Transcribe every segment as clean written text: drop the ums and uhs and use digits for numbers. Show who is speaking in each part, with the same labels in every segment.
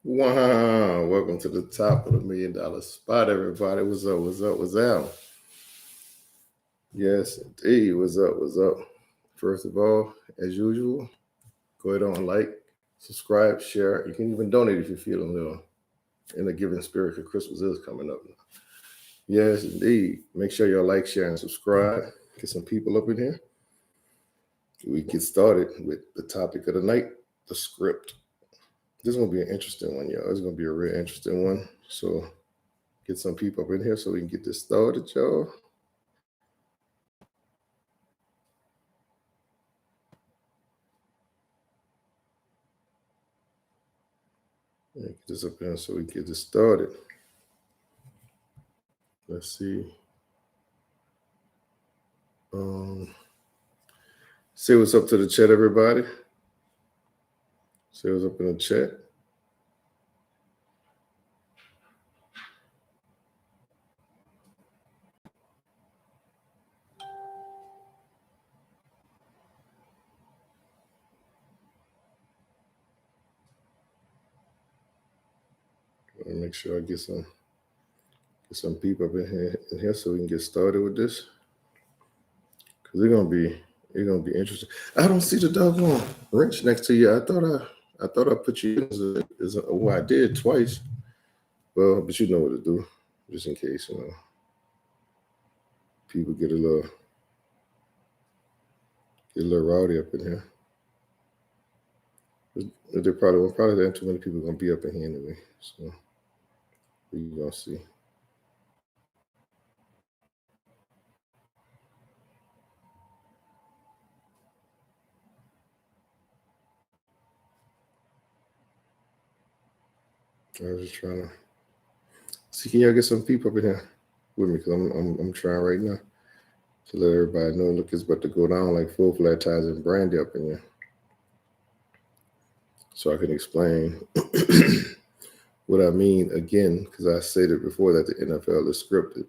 Speaker 1: Wow, welcome to the top of the $1 million spot, everybody. What's up? What's up? What's up? Yes, indeed. What's up? What's up? First of all, as usual, go ahead on like, subscribe, share. You can even donate if you feel a little in a giving spirit because Christmas is coming up. Yes, indeed. Make sure y'all like, share, and subscribe. Get some people up in here. We get started with the topic of the night, the script. This is gonna be an interesting one, y'all. It's gonna be a real interesting one. So get some people up in here so we can get this started, y'all. Get this up here so we can get this started. Let's see. Um, say what's up to the chat, everybody. Say what's up in the chat. Let me make sure I get some people up in here so we can get started with this. Cause it's gonna be interesting. I don't see the doggone wrench next to you. I thought I put you well, I did twice. Well, but you know what to do, just in case people get a little rowdy up in here. There probably ain't too many people gonna be up in here anyway. So we gonna see. I was just trying to see, can y'all get some people up in here with me? Because I'm trying right now to let everybody know. Look, it's about to go down like full flat tires and brandy up in here. So I can explain what I mean again, because I said it before that the NFL is scripted.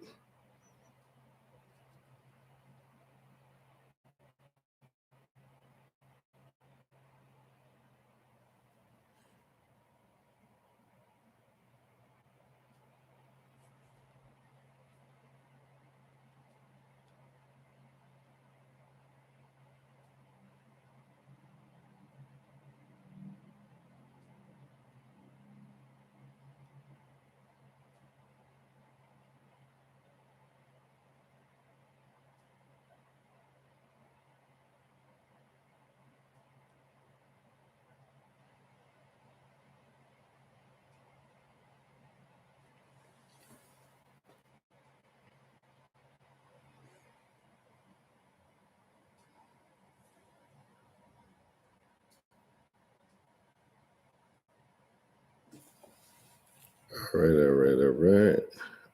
Speaker 1: All right, all right, all right,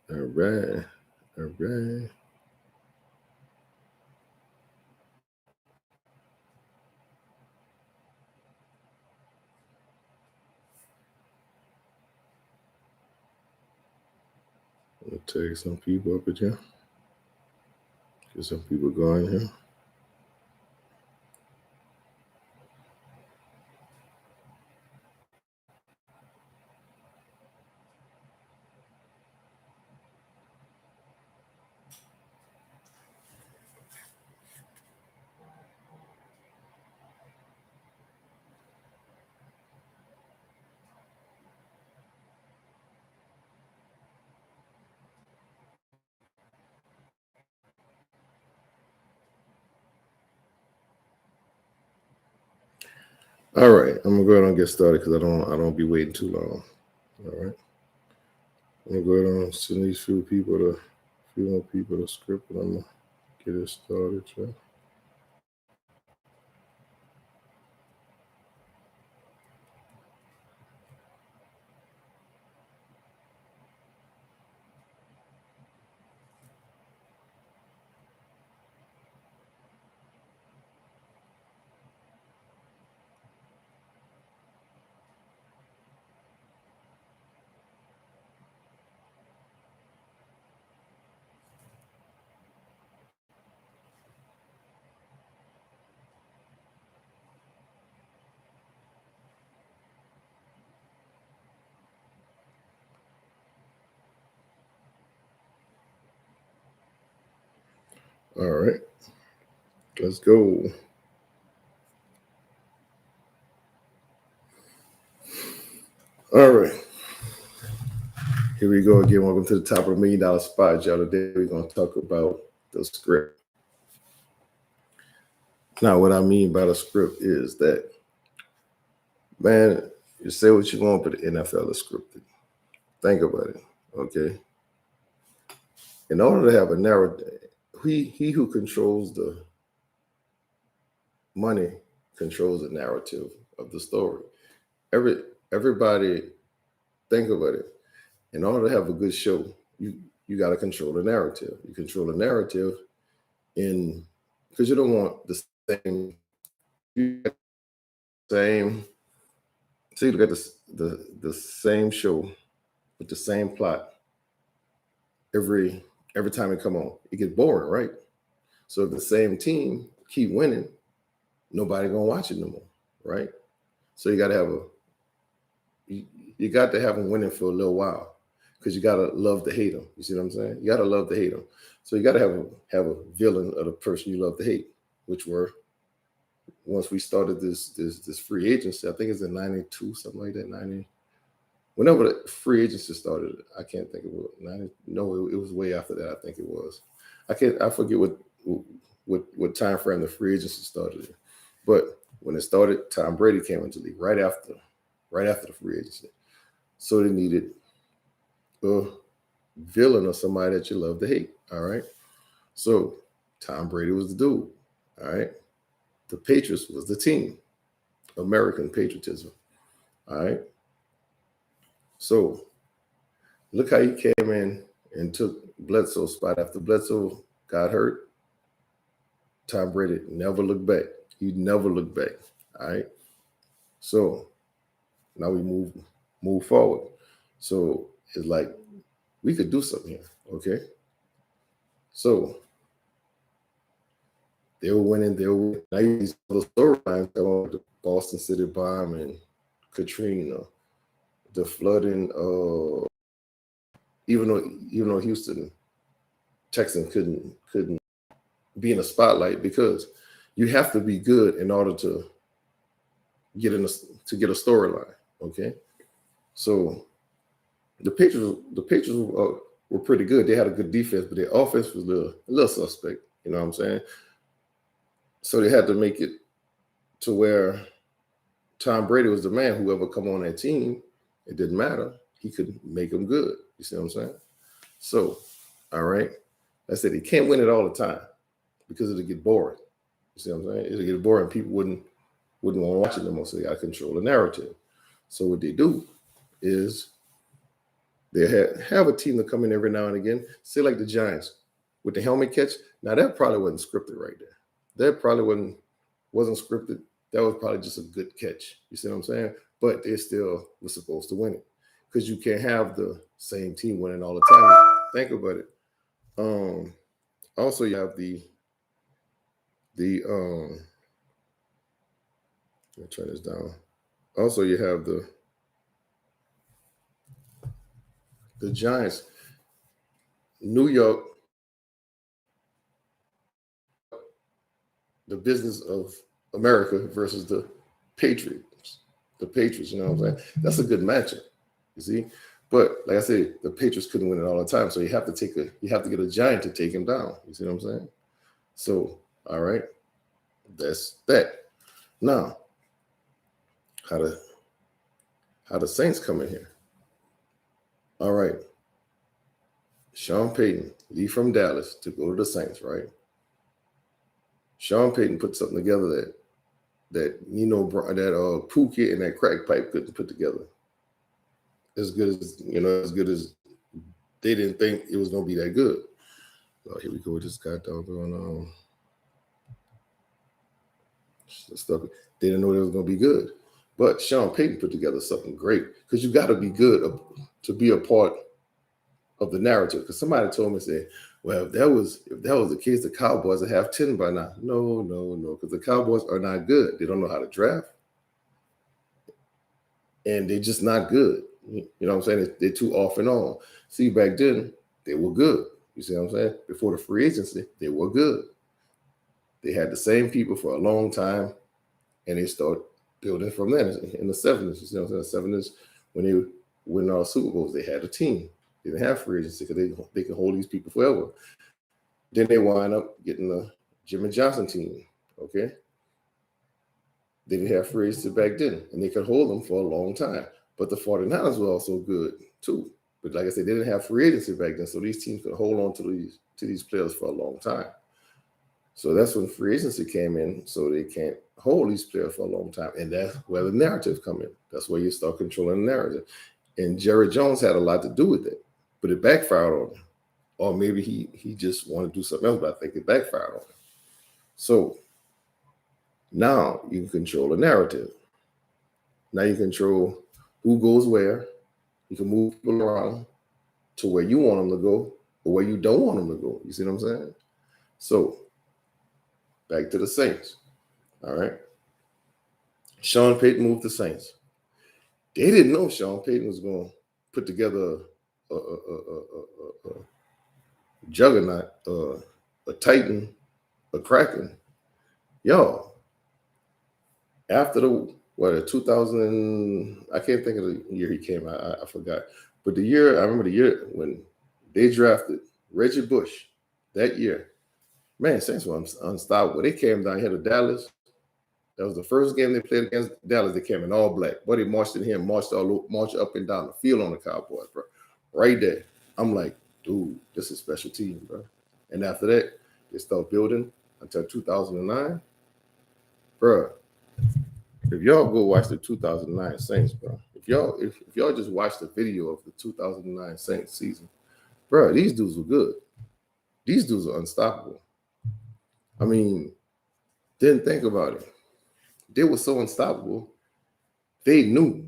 Speaker 1: all right, all right. I'm gonna take some people up in here. Get some people going here. All right, I'm gonna go ahead and get started because I don't be waiting too long. All right, I'm gonna go ahead and send these few more people the script, and I'm gonna get it started. Y'all. All right, let's go. All right, here we go again. Welcome to the top of the $1 million spot, y'all. Today we're going to talk about the script. Now, what I mean by the script is that, man, you say what you want, but the NFL is scripted. Think about it, okay? In order to have a narrative, he who controls the money controls the narrative of the story. Everybody, think about it. In order to have a good show, you got to control the narrative. You control the narrative because you don't want the same. See, look at the same show with the same plot every time it come on. It gets boring, right? So if the same team keep winning, nobody gonna watch it no more, right? So you got to have them winning for a little while, because you gotta love to hate them. You see what I'm saying? You gotta love to hate them. So you gotta have a villain of the person you love to hate, which were, once we started this free agency, I think it's in 92, something like that, 90. Whenever the free agency started, I can't think of it. 90, no, it was way after that. I think it was. I forget what time frame the free agency started. But when it started, Tom Brady came into the league right after the free agency. So they needed a villain or somebody that you love to hate. All right. So Tom Brady was the dude. All right. The Patriots was the team. American patriotism. All right. So look how he came in and took Bledsoe's spot. After Bledsoe got hurt, Tom Brady never looked back. He never looked back. All right. So now we move forward. So it's like we could do something here. Okay. So they were winning. Now these other storylines about the Boston City bomb and Katrina, the flooding. Even though Houston Texans couldn't be in the spotlight, because you have to be good in order to get a storyline. Okay, so the Patriots were pretty good. They had a good defense, but their offense was a little suspect. You know what I'm saying? So they had to make it to where Tom Brady was the man. Whoever come on that team, it didn't matter. He could make them good. You see what I'm saying? So, all right. I said he can't win it all the time, because it'll get boring. You see what I'm saying? It'll get boring. People wouldn't want to watch it no more. So they got to control the narrative. So what they do is they have a team to come in every now and again. Say like the Giants with the helmet catch. Now that probably wasn't scripted right there. That probably wasn't scripted. That was probably just a good catch. You see what I'm saying? But they still were supposed to win it, because you can't have the same team winning all the time. Think about it. Also, you have the let me turn this down. Also, you have the Giants, New York, the business of America versus the Patriots. The Patriots, you know what I'm saying? That's a good matchup. You see? But like I said, the Patriots couldn't win it all the time. So you have to get a Giant to take him down. You see what I'm saying? So, all right. That's that. Now, how the Saints come in here. All right. Sean Payton leave from Dallas to go to the Saints, right? Sean Payton put something together that Pookie and that crack pipe couldn't put together. As good as they didn't think it was gonna be that good. Oh, here we go with this guy doggone stuff. They didn't know it was gonna be good. But Sean Payton put together something great, because you got to be good to be a part of the narrative. Because somebody told me, say, well, if that was the case, the Cowboys would have 10 by now. No, because the Cowboys are not good. They don't know how to draft, and they're just not good. You know what I'm saying? They're too off and on. See, back then they were good. You see what I'm saying? Before the free agency, they were good. They had the same people for a long time, and they started building from there in the 70s. You see what I'm saying? The 70s, when they win all Super Bowls, they had a team. They didn't have free agency because they could hold these people forever. Then they wind up getting the Jimmy Johnson team, okay? They didn't have free agency back then, and they could hold them for a long time. But the 49ers were also good, too. But like I said, they didn't have free agency back then, so these teams could hold on to these players for a long time. So that's when free agency came in, so they can't hold these players for a long time. And that's where the narrative come in. That's where you start controlling the narrative. And Jerry Jones had a lot to do with it, but it backfired on him. Or maybe he just wanted to do something else, but I think it backfired on him. So now you can control the narrative. Now you control who goes where. You can move people around to where you want them to go or where you don't want them to go. You see what I'm saying? So back to the Saints. All right. Sean Payton moved the Saints. They didn't know Sean Payton was going to put together a juggernaut, a titan, a kraken. Yo, after the 2000, I can't think of the year he came out. I forgot. But I remember the year when they drafted Reggie Bush that year. Man, Saints were unstoppable. They came down here to Dallas. That was the first game they played against Dallas. They came in all black. But they marched in here, marched up and down the field on the Cowboys, bro. Right there. I'm like, dude, this is a special team, bro. And after that, they started building until 2009. Bro, if y'all go watch the 2009 Saints, bro, if y'all just watch the video of the 2009 Saints season, bro, these dudes were good. These dudes are unstoppable. I mean, didn't think about it. They were so unstoppable. They knew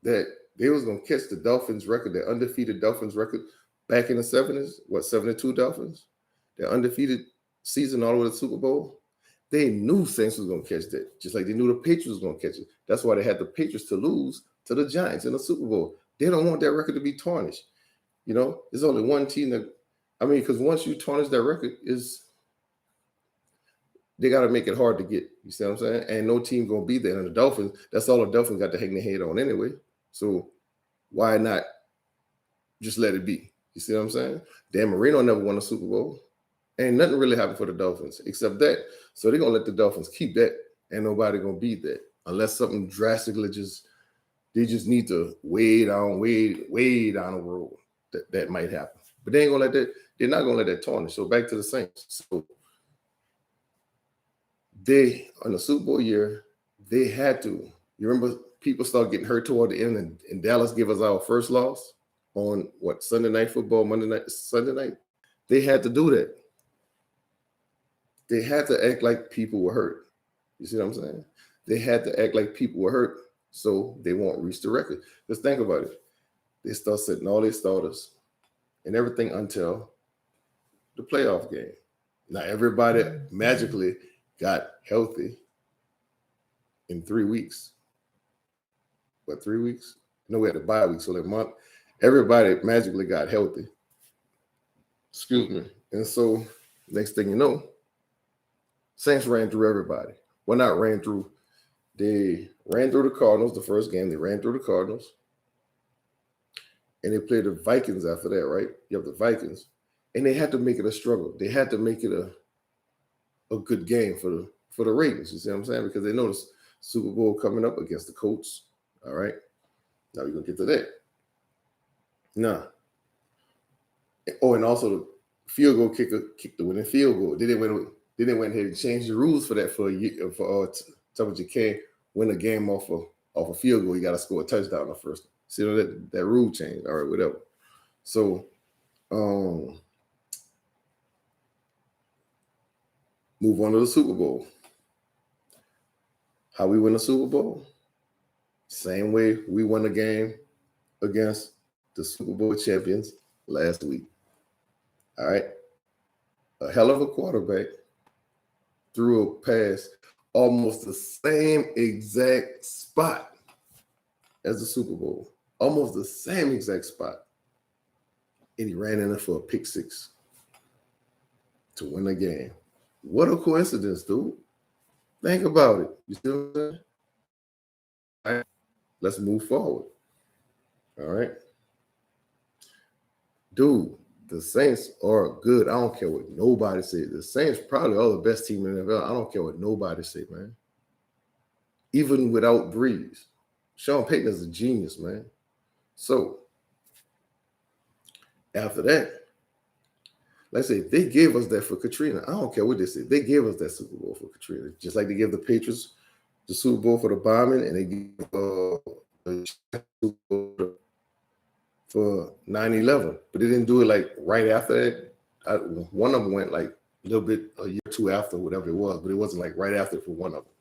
Speaker 1: that they was going to catch the Dolphins record, the undefeated Dolphins record back in the 70s, 72 Dolphins, their undefeated season all the way to the Super Bowl. They knew Saints was going to catch that, just like they knew the Patriots was going to catch it. That's why they had the Patriots to lose to the Giants in the Super Bowl. They don't want that record to be tarnished. You know, there's only one team that, because once you tarnish that record, they got to make it hard to get. You see what I'm saying? And no team going to be there. And the Dolphins, that's all the Dolphins got to hang their head on anyway. So why not just let it be? You see what I'm saying? Dan Marino never won a Super Bowl. And nothing really happened for the Dolphins except that. So they're going to let the Dolphins keep that. And nobody going to beat that. Unless something drastically they just need to way down the road. That might happen. But they ain't going to let that. They're not going to let that tarnish. So back to the Saints. So they, on the Super Bowl year, they had to. You remember people started getting hurt toward the end, and Dallas gave us our first loss on Sunday Night Football, Sunday night. They had to do that. They had to act like people were hurt. You see what I'm saying? They had to act like people were hurt so they won't reach the record. Just think about it. They start sitting all their starters and everything until the playoff game. Now, everybody magically got healthy in 3 weeks. 3 weeks? No, we had a bye week, so that month, everybody magically got healthy. Excuse me. And so, next thing you know, Saints ran through everybody. Well, not ran through. They ran through the Cardinals the first game. They ran through the Cardinals. And they played the Vikings after that, right? You have the Vikings. And they had to make it a struggle. They had to make it a good game for the Ravens. You see what I'm saying? Because they know the Super Bowl coming up against the Colts. All right. Now we're going to get to that. Now. Oh, and also the field goal kicker kicked the winning field goal. Then they went ahead and changed the rules for that for a year. For you can't win a game off a field goal. You got to score a touchdown the first. See that rule change. All right, whatever. So, move on to the Super Bowl. How we win the Super Bowl? Same way we won the game against the Super Bowl champions last week. All right. A hell of a quarterback threw a pass almost the same exact spot as the Super Bowl. Almost the same exact spot. and he ran in it for a pick six to win the game. What a coincidence, dude. Think about it. You see what I'm saying? All right, let's move forward. All right. Dude, the Saints are good. I don't care what nobody says. The Saints probably are the best team in the NFL. I don't care what nobody say, man. Even without Breeze. Sean Payton is a genius, man. So after that, let's say they gave us that for Katrina. I don't care what they say. They gave us that Super Bowl for Katrina. Just like they gave the Patriots the Super Bowl for the bombing, and they gave the Super Bowl for 9/11. But they didn't do it like right after that. One of them went like a little bit a year or two after, whatever it was, but it wasn't like right after for one of them.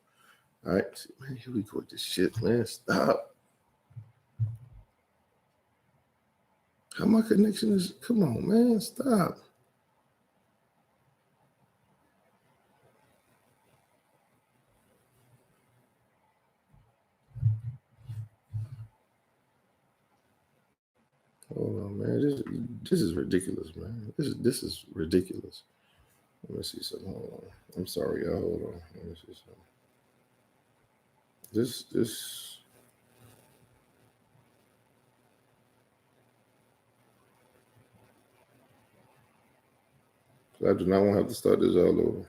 Speaker 1: All right, man, here we go with this shit, man. Stop. How my connection is? Come on, man, stop. Hold on, man. This is ridiculous, man. This is ridiculous. Let me see something. Hold on. I'm sorry, y'all. Hold on. Let me see something. This. I do not want to have to start this all over.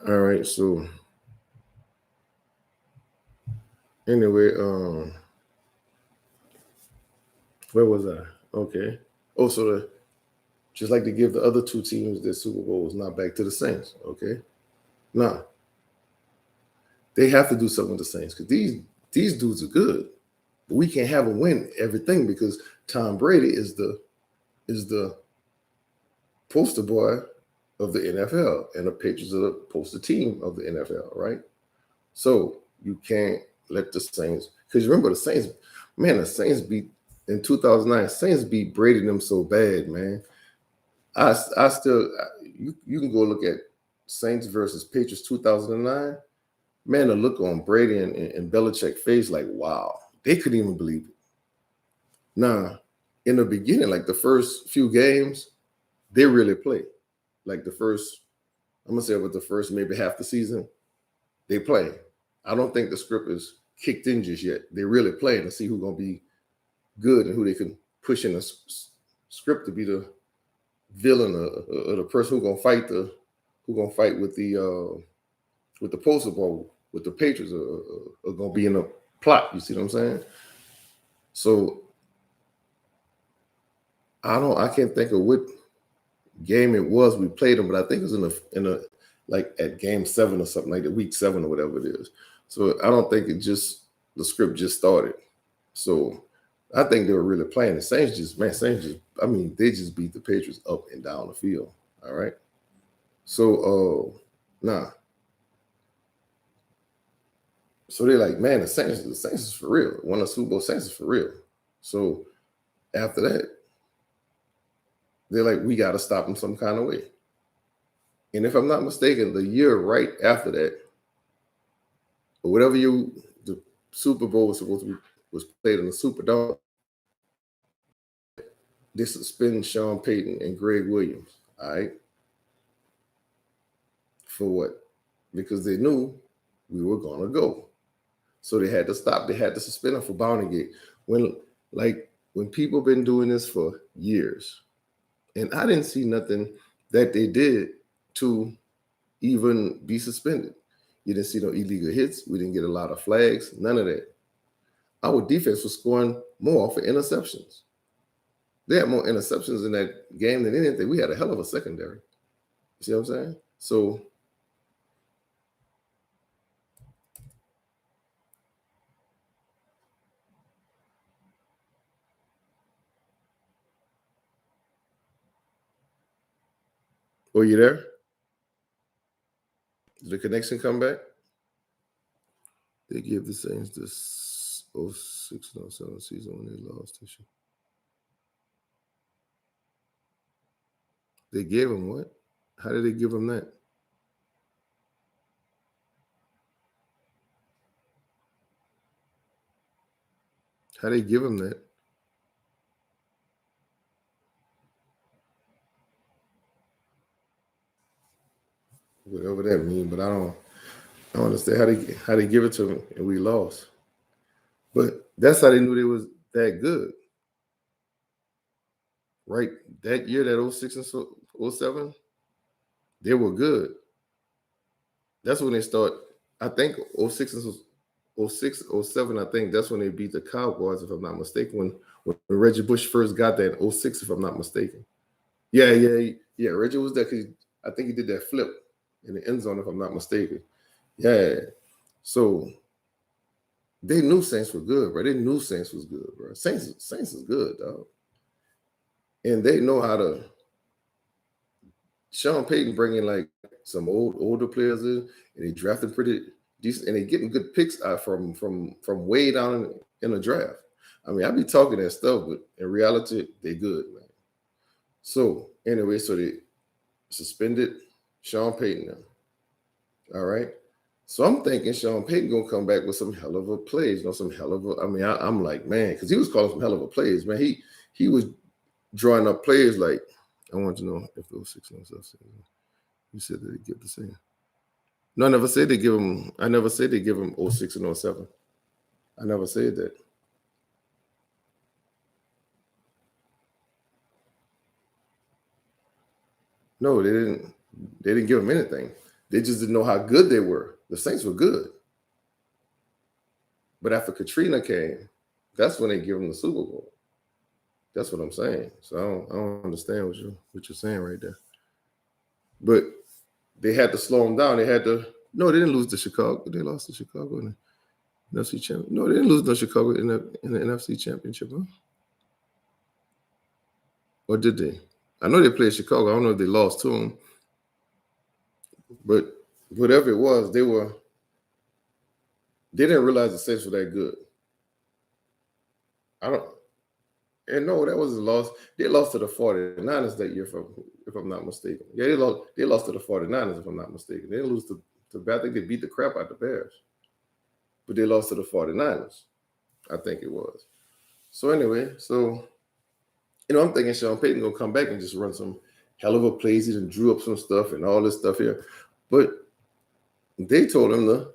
Speaker 1: All right, so anyway, where was I? Okay. Oh, so just like to give the other two teams their Super Bowls, not back to the Saints. Okay. Nah, they have to do something with the Saints because these dudes are good. But we can't have them win everything because Tom Brady is the poster boy of the NFL, and the Patriots are the poster team of the NFL, right? So you can't let the Saints, because remember the Saints, man, the Saints beat in 2009. Saints beat Brady them so bad, man. I still you can go look at Saints versus Patriots 2009. Man, the look on Brady and Belichick's face, like wow, they couldn't even believe it. Now, in the beginning, like the first few games, they really play. Like the first, I'm gonna say with the first maybe half the season, they play. I don't think the script is kicked in just yet. They really playing to see who's gonna be good and who they can push in the script to be the villain or the person who gonna fight with the poster bowl with the Patriots are gonna be in a plot. You see what I'm saying? So I can't think of what game it was we played them, but I think it was in a like at game 7 or something like that, week 7 or whatever it is. So I don't think the script just started. So I think they were really playing. The Saints they just beat the Patriots up and down the field. All right. So so they're like, man, the Saints is for real. One of the Super Bowl Saints is for real. So after that, they're like, we got to stop them some kind of way. And if I'm not mistaken, the year right after that, or whatever the Super Bowl was played in the Superdome, they suspended Sean Payton and Greg Williams. All right. For what? Because they knew we were gonna go. So they had to stop. They had to suspend them for Bountygate. When people been doing this for years, and I didn't see nothing that they did to even be suspended. You didn't see no illegal hits. We didn't get a lot of flags. None of that. Our defense was scoring more for interceptions. They had more interceptions in that game than anything. We had a hell of a secondary. You see what I'm saying? So were you there? Did the connection come back? They give the Saints this 06 and 07 season when they lost this year. They gave them what? How did they give them that? How they give him that? Whatever that means, but I don't understand how they give it to him and we lost. But that's how they knew they was that good, right? That year, that 06 and 07, they were good. That's when they start. I think 06 and 06, 07, I think that's when they beat the Cowboys, if I'm not mistaken. When Reggie Bush first got that in 06, if I'm not mistaken. Yeah. Reggie was there because I think he did that flip in the end zone, if I'm not mistaken. Yeah. So they knew Saints were good, bro. They knew Saints was good, bro. Saints is good, dog. And they know how to. Sean Payton bringing like some older players in, and they drafted pretty decent, and they getting good picks out from way down in the draft. I mean, I be talking that stuff, but in reality, they good, man. So anyway, so they suspended Sean Payton now. All right. So I'm thinking Sean Payton gonna come back with some hell of a plays, some hell of a. I mean, I'm like, man, because he was calling some hell of a plays, man. He was drawing up players like I want to know if it was 6 and 7. You said that they give the same. No, I never said they give him. I never said they give him 06 and 07. I never said that. No, they didn't. They didn't give him anything. They just didn't know how good they were. The Saints were good, but after Katrina came, that's when they give him the Super Bowl. That's what I'm saying. So I don't understand what you're saying right there. But they had to slow him down. They had to. No, they didn't lose to Chicago. They lost to Chicago in the NFC Championship. No, they didn't lose to Chicago in the NFC Championship, huh? Or did they? I know they played Chicago. I don't know if they lost to them, but whatever it was, they didn't realize the Saints were that good. I don't. And no, that was a loss. They lost to the 49ers that year, if I'm not mistaken. Yeah, they lost to the 49ers, if I'm not mistaken. They didn't lose to I think they beat the crap out the Bears. But they lost to the 49ers. I think it was. So anyway, I'm thinking Sean Payton gonna come back and just run some hell of a plays. He done drew up some stuff and all this stuff here. But they told him to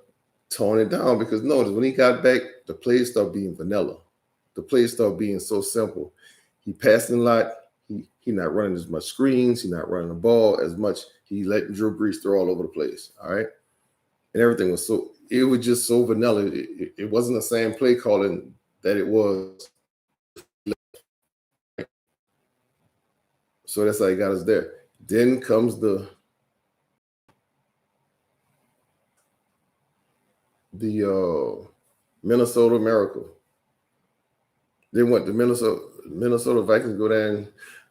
Speaker 1: tone it down because notice when he got back, the plays started being vanilla. The plays started being so simple. He passing a lot. He not running as much screens. He not running the ball as much. He let Drew Brees throw all over the place. All right. And everything was it was just so vanilla. It wasn't the same play calling that it was. So that's how he got us there. Then comes the Minnesota Miracle. They went to Minnesota Vikings go down.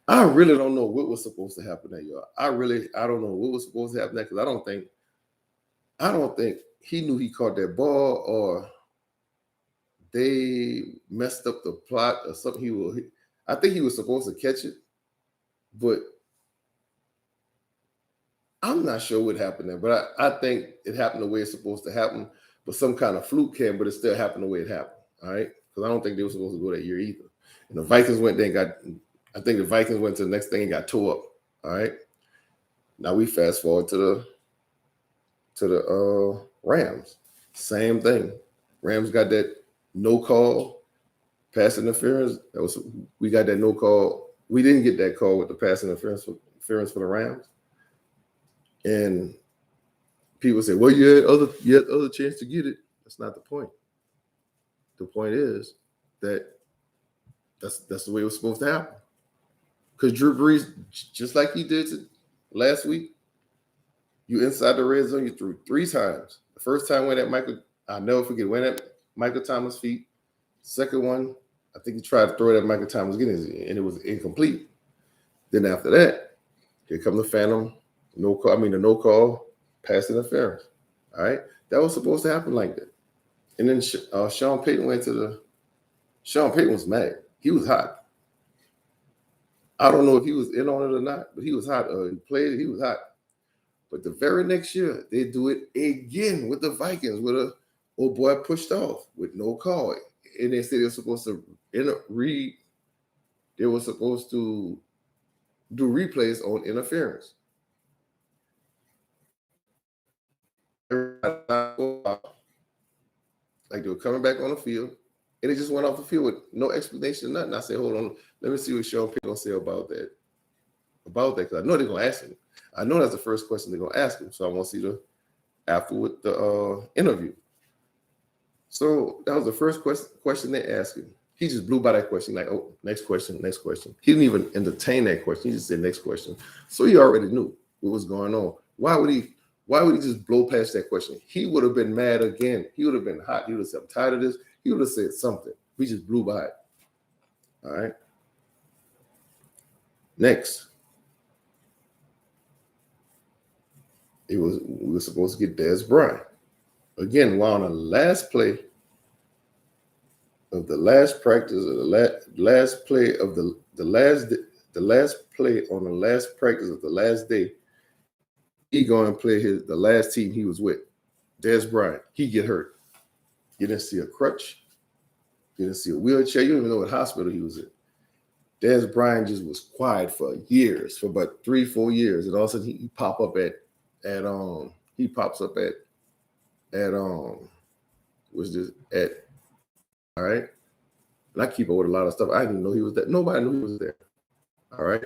Speaker 1: I really don't know what was supposed to happen that year. I don't know what was supposed to happen there because I don't think he knew he caught that ball or they messed up the plot or something. I think he was supposed to catch it, but I'm not sure what happened there. But I think it happened the way it's supposed to happen. But some kind of fluke came, but it still happened the way it happened. All right, because I don't think they were supposed to go that year either. And the Vikings went there and got. I think the Vikings went to the next thing and got tore up. All right. Now we fast forward to the Rams. Same thing. Rams got that no call pass interference. We got that no call. We didn't get that call with the pass interference for the Rams. And people say, well, you had other chance to get it. That's not the point. The point is that that's the way it was supposed to happen. Because Drew Brees, just like he did last week, you inside the red zone, you threw 3 times. The first time went at I'll never forget, went at Michael Thomas' feet. Second one, I think he tried to throw it at Michael Thomas again, and it was incomplete. Then after that, here come the phantom, the no call, pass interference. All right? That was supposed to happen like that. And then Sean Payton Sean Payton was mad. He was hot. I don't know if he was in on it or not, but he was hot. He played it, he was hot. But the very next year, they do it again with the Vikings with a old boy pushed off with no call. and they said they were supposed to they were supposed to do replays on interference. Like they were coming back on the field, and they just went off the field with no explanation, nothing. I said, hold on, let me see what Sean Payton gonna say about that. Because I know they're gonna ask him. I know that's the first question they're gonna ask him. So I want to see the afterward the interview. So that was the first question they asked him. He just blew by that question, like, oh, next question, next question. He didn't even entertain that question. He just said next question. So he already knew what was going on. Why would he just blow past that question? He would have been mad again. He would have been hot. He would have said, I'm tired of this. He would have said something. We just blew by it. All right. Next. We were supposed to get Dez Bryant. Again, while on the last play of the last practice, or the last play of the last play on the last practice of the last day, he going to play the last team he was with, Dez Bryant. He get hurt. You didn't see a crutch. You didn't see a wheelchair. You don't even know what hospital he was in. Dez Bryant just was quiet for years, for about 3-4 years, and all of a sudden he pops up at all right. And I keep up with a lot of stuff. I didn't even know he was there. Nobody knew he was there. All right.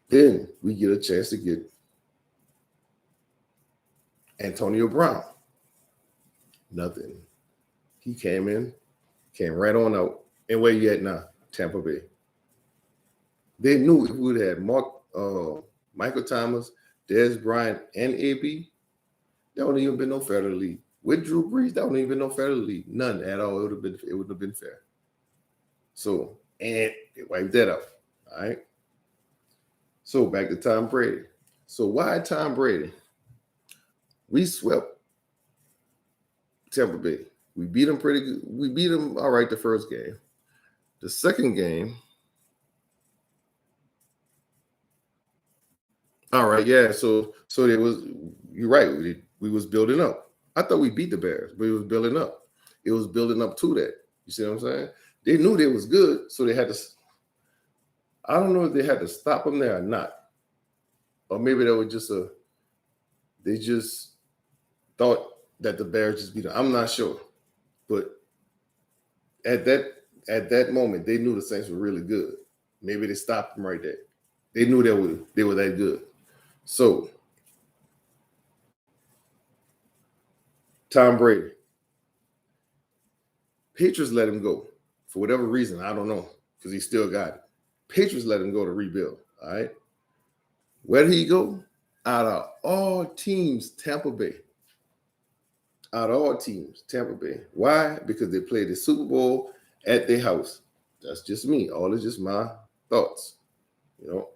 Speaker 1: Then we get a chance to get Antonio Brown. Nothing. He came right on out. And where you at now? Tampa Bay. They knew if we would have had Michael Thomas, Dez Bryant, and AB, there wouldn't even been no fair to the league. With Drew Brees, that wouldn't even been no fair to the league. None at all. It wouldn't have been fair. So, and they wiped that out. All right. So back to Tom Brady. So why Tom Brady? We swept Tampa Bay. We beat them pretty good. We beat them all right the first game. The second game, all right, yeah. So there was, you're right. We was building up. I thought we beat the Bears, but it was building up. It was building up to that. You see what I'm saying? They knew they was good, so they had to. I don't know if they had to stop them there or not, or maybe they were just they just thought that the Bears just beat them. I'm not sure, but at that moment, they knew the Saints were really good. Maybe they stopped them right there. They knew they were that good. So Tom Brady, Patriots let him go for whatever reason. I don't know, because he still got it. Patriots let him go to rebuild. All right. Where did he go? Out of all teams, Tampa Bay. Out of all teams, Tampa Bay. Why? Because they played the Super Bowl at their house. That's just me. All is just my thoughts. You know,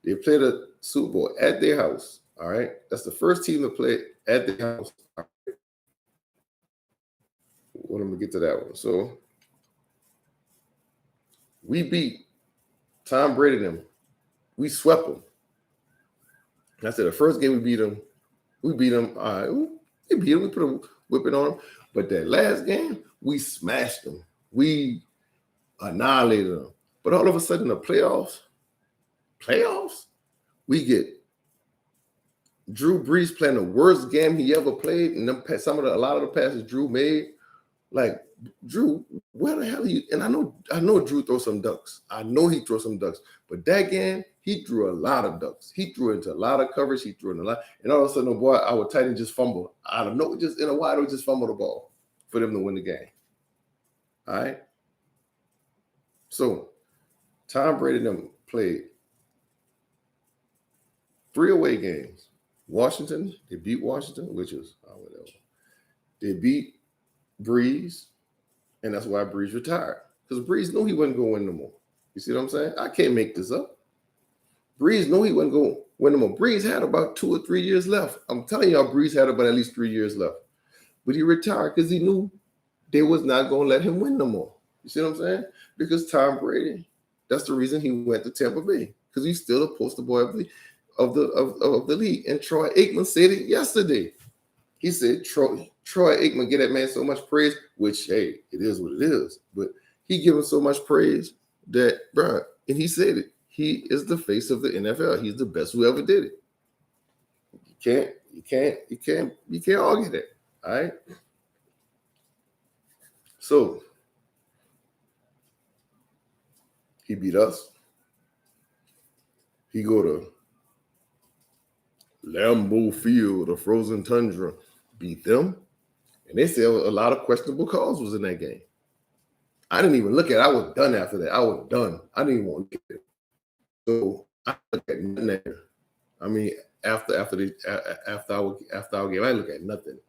Speaker 1: they played a Super Bowl at their house. All right. That's the first team to play at their house. All right. Well, I'm going to get to that one. So we beat Tom Brady and them. We swept them. I said the first game we beat them. All right, we beat them. We put a whipping on them. But that last game, we smashed them. We annihilated them. But all of a sudden, the playoffs, we get Drew Brees playing the worst game he ever played, and a lot of the passes Drew made. Like, Drew, where the hell are you? And I know Drew throws some ducks. I know he throws some ducks. But that game, he threw a lot of ducks. He threw into a lot of coverage. He threw in a lot. And all of a sudden, our tight end just fumbled. I don't know, just in a wide, just fumbled the ball for them to win the game. All right? So, Tom Brady and them played 3 away games. Washington, they beat Washington, which was whatever. They beat Breeze, and that's why Breeze retired. Because Breeze knew he wasn't going to win no more. You see what I'm saying? I can't make this up. Breeze knew he wasn't going to win no more. Breeze had about 2 or 3 years left. I'm telling y'all, Breeze had about at least 3 years left. But he retired because he knew they was not going to let him win no more. You see what I'm saying? Because Tom Brady, that's the reason he went to Tampa Bay. Because he's still a poster boy of the league. And Troy Aikman said it yesterday. He said Troy Aikman get that man so much praise, which hey, it is what it is. But he give him so much praise that, bro, and he said it. He is the face of the NFL. He's the best who ever did it. You can't argue that. All right. So he beat us. He go to Lambeau Field, a frozen tundra, beat them. And they said a lot of questionable calls was in that game. I didn't even look at it. I was done after that. I was done. I didn't even want to look at it. So I look at nothing there. I mean, after our game, I look at nothing.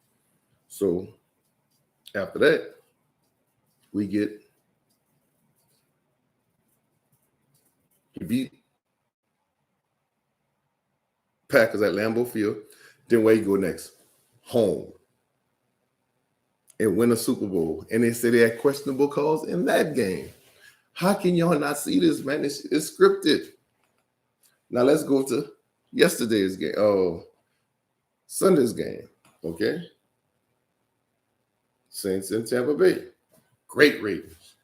Speaker 1: So after that, we beat Packers at Lambeau Field. Then where you go next? Home. And win a Super Bowl. And they say they had questionable calls in that game. How can y'all not see this, man? It's scripted. Now let's go to yesterday's game. Oh, Sunday's game. Okay. Saints in Tampa Bay. Great ratings.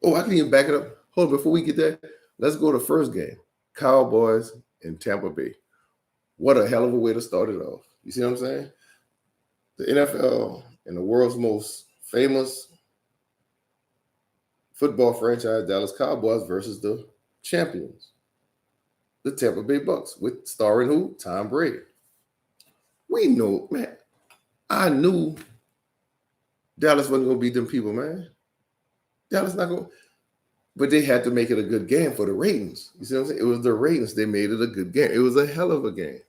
Speaker 1: Oh, I can even back it up. Hold on, before we get that, let's go to the first game. Cowboys in Tampa Bay. What a hell of a way to start it off. You see what I'm saying? The NFL and the world's most famous football franchise, Dallas Cowboys, versus the champions, the Tampa Bay Bucks, with starring who? Tom Brady. We know, man. I knew Dallas wasn't going to beat them people, man. Dallas not going to. But they had to make it a good game for the ratings. You see what I'm saying? It was the ratings. They made it a good game. It was a hell of a game.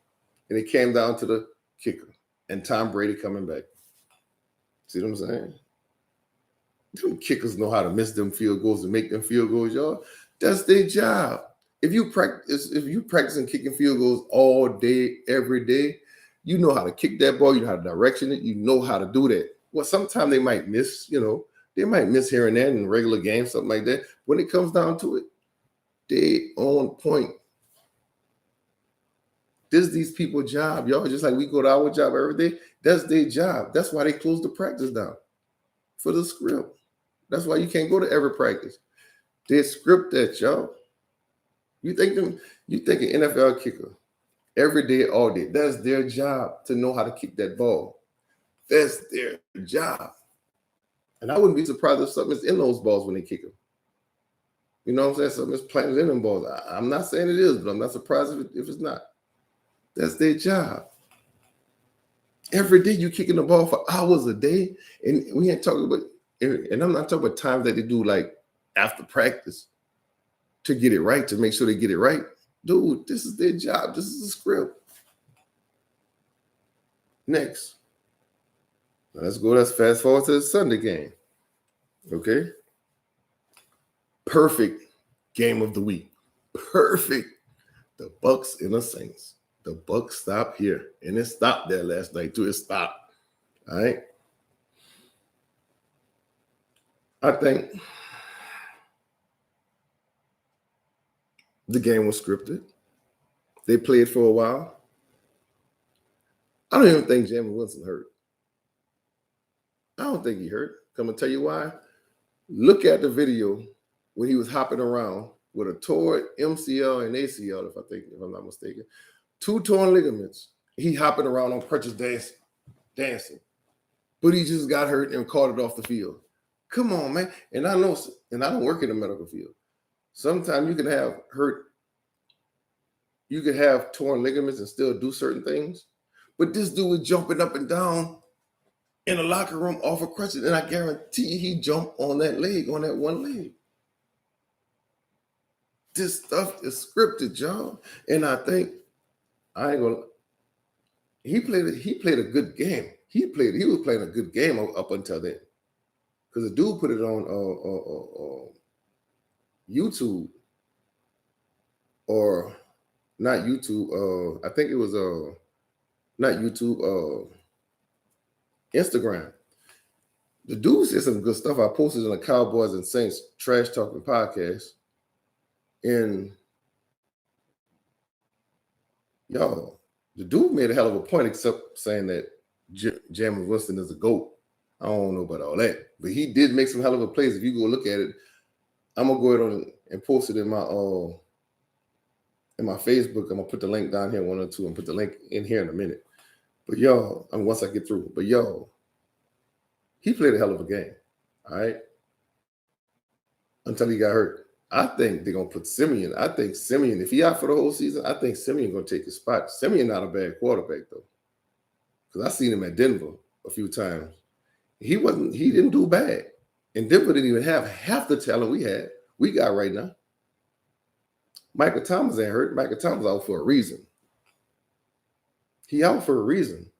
Speaker 1: And it came down to the kicker and Tom Brady coming back. See what I'm saying? Them kickers know how to miss them field goals and make them field goals, y'all. That's their job. If you practicing kicking field goals all day, every day, you know how to kick that ball, you know how to direction it, you know how to do that. Well, sometimes they might miss, they might miss here and there in regular games, something like that. When it comes down to it, they on point. This is these people's job, y'all. Just like we go to our job every day, that's their job. That's why they close the practice down for the script. That's why you can't go to every practice. They script that, y'all. You think an NFL kicker every day, all day. That's their job to know how to kick that ball. That's their job. And I wouldn't be surprised if something's in those balls when they kick them. You know what I'm saying? Something's planted in them balls. I'm not saying it is, but I'm not surprised if it's not. That's their job. Every day you kicking the ball for hours a day. And we ain't talking about, and I'm not talking about times that they do like after practice to get it right, to make sure they get it right. Dude, this is their job. This is the script. Next. Now let's fast forward to the Sunday game. Okay. Perfect game of the week. Perfect. The Bucks and the Saints. The Bucks stopped here. And it stopped there last night too. It stopped. All right. I think the game was scripted. They played for a while. I don't even think Jameis Winston hurt. I don't think he hurt. Come and tell you why. Look at the video when he was hopping around with a torn MCL and ACL, if I'm not mistaken. 2 torn ligaments. He hopping around on crutches dancing. But he just got hurt and caught it off the field. Come on, man. And I know, and I don't work in the medical field. Sometimes you can have torn ligaments and still do certain things. But this dude was jumping up and down in the locker room off of crutches, and I guarantee you he jumped on that one leg. This stuff is scripted, y'all. And I think he played a good game. He was playing a good game up until then. Because the dude put it on YouTube, or not YouTube, I think it was not YouTube, Instagram. The dude said some good stuff. I posted in the Cowboys and Saints Trash Talking podcast. And y'all, the dude made a hell of a point, except saying that Jameis Winston is a GOAT. I don't know about all that, but he did make some hell of a plays. If you go look at it, I'm gonna go ahead on and post it in my Facebook. I'm gonna put the link down here, 1 or 2, and put the link in here in a minute. But y'all, once I get through, but y'all, he played a hell of a game. All right, until he got hurt. I think they're gonna put Simeon. I think Simeon, if he out for the whole season, I think Simeon gonna take his spot. Simeon not a bad quarterback though, because I seen him at Denver a few times. He didn't do bad. And Denver didn't even have half the talent we got right now. Michael Thomas ain't hurt. Michael Thomas out for a reason. He out for a reason.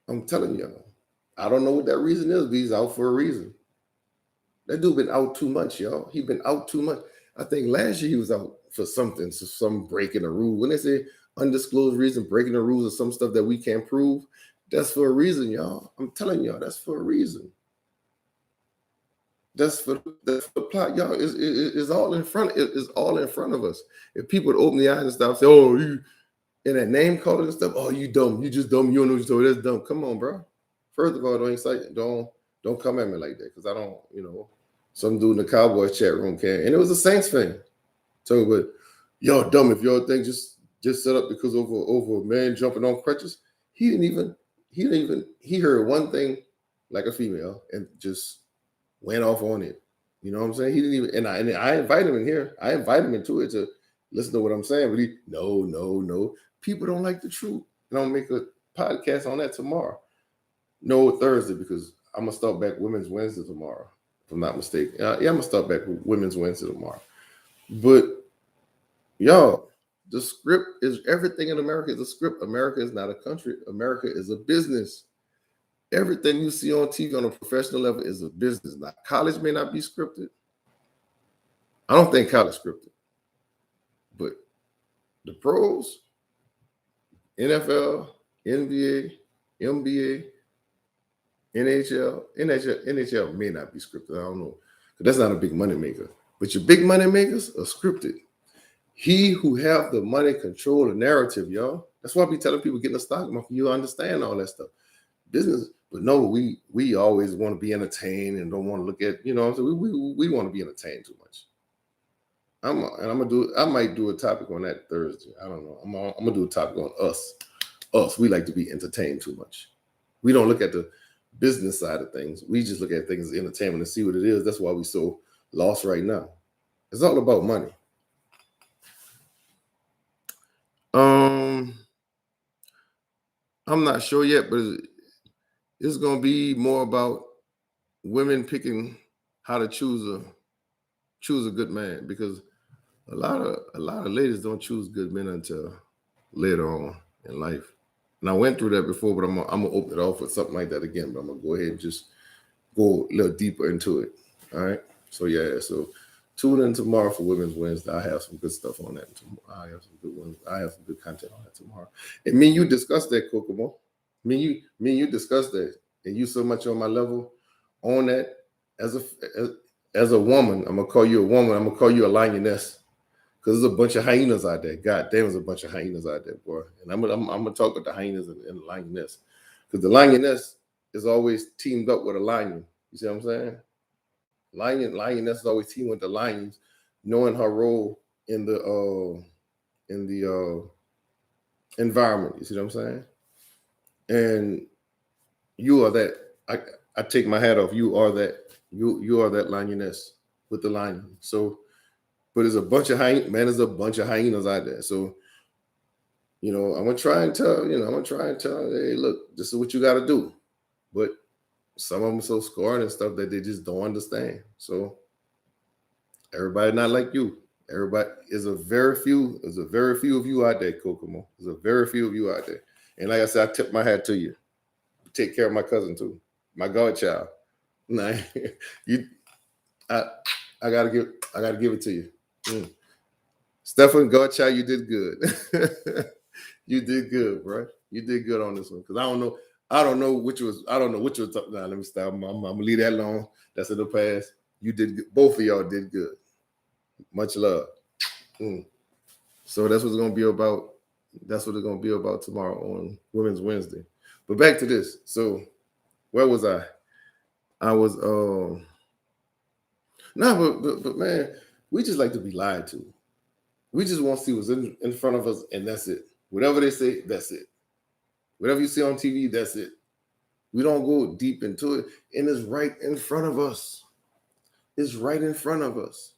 Speaker 1: I'm telling y'all. I don't know what that reason is, but he's out for a reason. That dude been out too much, y'all. He been out too much. I think last year he was out for something, so some breaking the rule. When they say undisclosed reason, breaking the rules or some stuff that we can't prove, that's for a reason, y'all. I'm telling y'all, that's for a reason. That's for the plot, y'all. Is all in front. It's all in front of us. If people would open the eyes and stop, say, "Oh, you," and that name calling and stuff. "Oh, you dumb. You just dumb. You don't know what you're doing. That's dumb." Come on, bro. First of all, don't come at me like that, because I don't. Some dude in the Cowboys chat room can, and it was a Saints fan. So, but y'all dumb if y'all think just set up because over a man jumping on crutches. He heard one thing like a female and just went off on it. You know what I'm saying? He didn't even, and I invite him in here. I invite him into it to listen to what I'm saying. But no. People don't like the truth. And I'll make a podcast on that tomorrow. No, Thursday, because I'm gonna start back Women's Wednesday tomorrow, if I'm not mistaken. Yeah, I'm gonna start back with Women's Wednesday tomorrow. But y'all, the script is everything in America is a script. America is not a country. America is a business. Everything you see on TV on a professional level is a business. Now, college may not be scripted. I don't think college scripted. But the pros, NFL, NBA, NBA, NHL may not be scripted. I don't know. But that's not a big money maker. But your big money makers are scripted. He who have the money control the narrative, y'all. That's why I be telling people get in the stock market. You understand all that stuff. Business. But no, we always want to be entertained and don't want to look at, so we want to be entertained too much. I might do a topic on that Thursday. I don't know. I'm gonna do a topic on us. We like to be entertained too much. We don't look at the business side of things. We just look at things as entertainment and see what it is. That's why we're so lost right now. It's all about money. I'm not sure yet, but it's going to be more about women picking how to choose a good man, because a lot of ladies don't choose good men until later on in life. And I went through that before, but I'm gonna open it off with something like that again. But I'm gonna go ahead and just go a little deeper into it. All right. So yeah. So tune in tomorrow for Women's Wednesday. I have some good stuff on that. I have some good ones. I have some good content on that tomorrow. And me and you discussed that, Kokomo. Me and you discussed that, and you so much on my level on that. As a woman, I'm gonna call you a woman. I'm gonna call you a lioness, because there's a bunch of hyenas out there. God damn, there's a bunch of hyenas out there, boy. And I'm gonna talk about the hyenas and the lioness, because the lioness is always teamed up with a lion. You see what I'm saying? Lioness is always teamed with the lions, knowing her role in the environment. You see what I'm saying? And you are that. I take my hat off. You are that. You are that lioness with the lion. So, but there's a bunch of there's a bunch of hyenas out there. So, I'm gonna try and tell. Hey, look, this is what you got to do. But some of them are so scorned and stuff that they just don't understand. So everybody not like you. Everybody is a very few. There's a very few of you out there, Kokomo. There's a very few of you out there. And like I said, I tip my hat to you. Take care of my cousin too, my godchild. Nah, I gotta give it to you. Stefan, godchild, you did good. You did good, bro. You did good on this one, because I don't know which was. Now let me stop. I'm gonna leave that alone. That's in the past. You did good. Both of y'all did good. Much love. So that's what it's gonna be about. That's what it's gonna be about tomorrow on Women's Wednesday. But back to this. So where was I? I was no, but man, we just like to be lied to. We just want to see what's in front of us, and that's it. Whatever they say, that's it. Whatever you see on TV, that's it. We don't go deep into it, and it's right in front of us. It's right in front of us.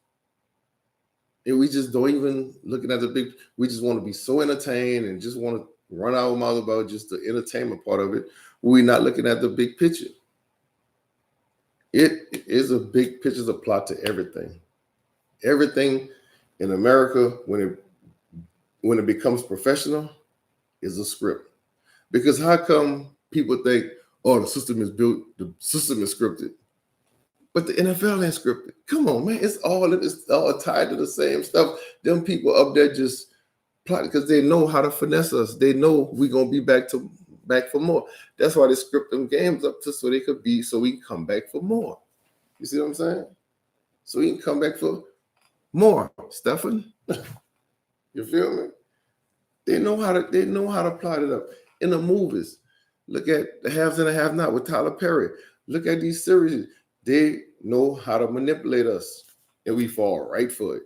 Speaker 1: And we just don't even looking at the big, we just want to be so entertained and just want to run our mouth about just the entertainment part of it. We're not looking at the big picture. It is a big picture, a plot to everything. Everything in America, when it becomes professional, is a script. Because how come people think, oh, the system is built, the system is scripted, but the NFL ain't scripted? Come on, man, it's all tied to the same stuff. Them people up there just plot because they know how to finesse us. They know we're gonna be back for more. That's why they script them games up to so we can come back for more. You see what I'm saying? So we can come back for more, Stefan. You feel me? They know how to plot it up. In the movies, look at the haves and the have not with Tyler Perry. Look at these series. They know how to manipulate us, and we fall right for it.